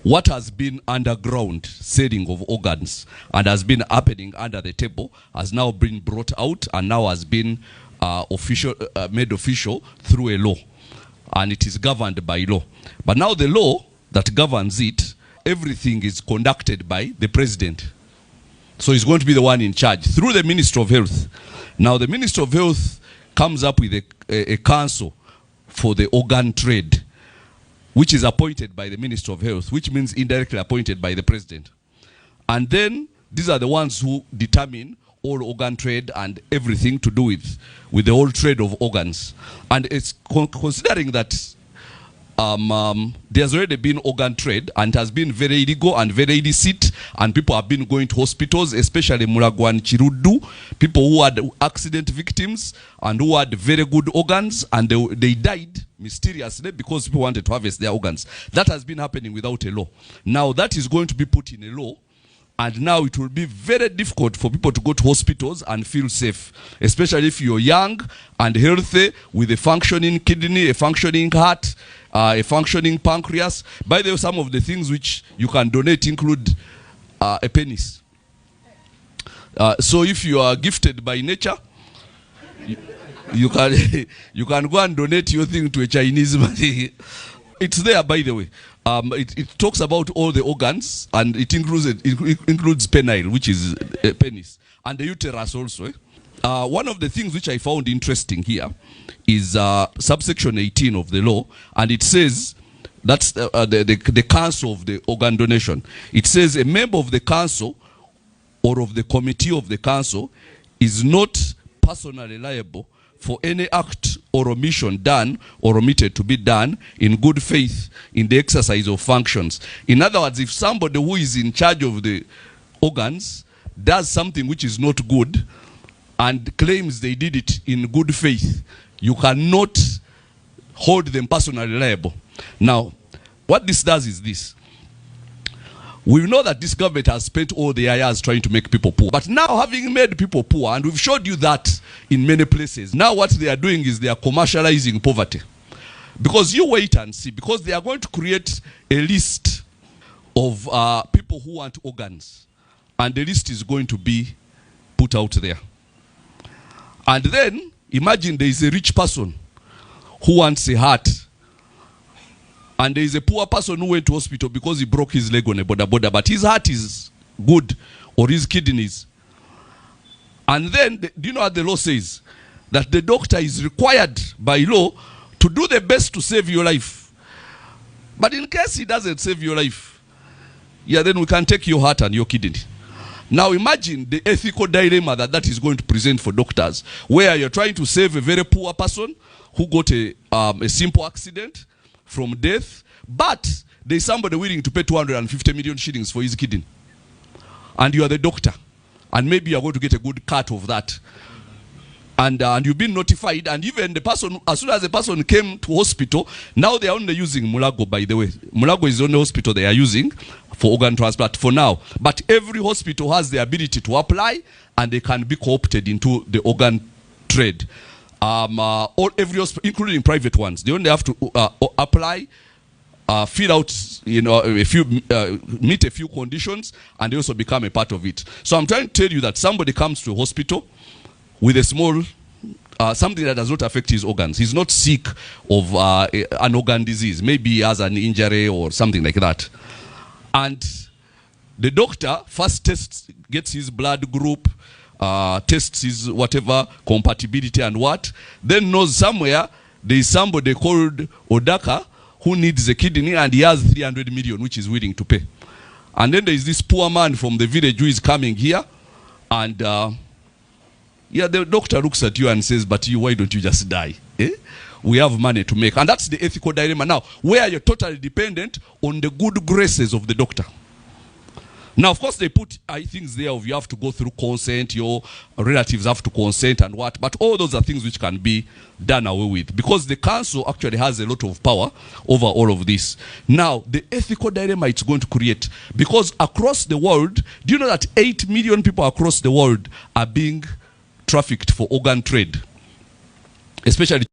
what has been underground selling of organs and has been happening under the table has now been brought out and now has been made official through a law, and it is governed by law. But now the law that governs it, everything is conducted by the president. So he's going to be the one in charge through the Minister of Health. Now the Minister of Health comes up with a council for the organ trade, which is appointed by the Minister of Health, which means indirectly appointed by the president. And then these are the ones who determine all organ trade and everything to do with the whole trade of organs. And it's considering that there's already been organ trade and it has been very illegal and very illicit, and people have been going to hospitals, especially Mulago and Chirudu, people who had accident victims and who had very good organs, and they died mysteriously because people wanted to harvest their organs. That has been happening without a law. Now that is going to be put in a law, and now it will be very difficult for people to go to hospitals and feel safe, especially if you're young and healthy with a functioning kidney, a functioning heart, a functioning pancreas. By the way, some of the things which you can donate include a penis. So if you are gifted by nature, you can go and donate your thing to a Chinese man. It's there, by the way. It talks about all the organs, and it includes penile, which is a penis, and the uterus also. One of the things which I found interesting here is subsection 18 of the law, and it says that's the council of the organ donation. It says a member of the council or of the committee of the council is not personally liable for any act or omission done or omitted to be done in good faith in the exercise of functions. In other words, if somebody who is in charge of the organs does something which is not good and claims they did it in good faith, you cannot hold them personally liable. Now, what this does is this. We know that this government has spent all the years trying to make people poor. But now, having made people poor, and we've showed you that in many places, now what they are doing is they are commercializing poverty. Because you wait and see, because they are going to create a list of people who want organs. And the list is going to be put out there. And then, imagine there is a rich person who wants a heart. And there is a poor person who went to hospital because he broke his leg on a border, but his heart is good, or his kidneys. And then, do you know what the law says? That the doctor is required by law to do the best to save your life. But in case he doesn't save your life, yeah, then we can take your heart and your kidney. Now imagine the ethical dilemma that is going to present for doctors, where you're trying to save a very poor person who got a simple accident from death, but there's somebody willing to pay 250 million shillings for his kidney. And you are the doctor. And maybe you're going to get a good cut of that. And you've been notified, and even the person, as soon as the person came to hospital, now they are only using Mulago, by the way. Mulago is the only hospital they are using for organ transplant for now. But every hospital has the ability to apply, and they can be co-opted into the organ trade. Every hospital, including private ones, they only have to apply, fill out, meet a few conditions, and they also become a part of it. So I'm trying to tell you that somebody comes to a hospital with a small, something that does not affect his organs. He's not sick of an organ disease. Maybe he has an injury or something like that. And the doctor first gets his blood group, tests his whatever compatibility and what, then knows somewhere there is somebody called Odaka who needs a kidney, and he has 300 million which is willing to pay. And then there is this poor man from the village who is coming here, and yeah, the doctor looks at you and says, but you, why don't you just die? We have money to make. And that's the ethical dilemma now, where you're totally dependent on the good graces of the doctor. Now, of course, they put things there of you have to go through consent, your relatives have to consent and what, but all those are things which can be done away with, because the council actually has a lot of power over all of this. Now, the ethical dilemma it's going to create, because across the world, do you know that 8 million people across the world are being trafficked for organ trade, especially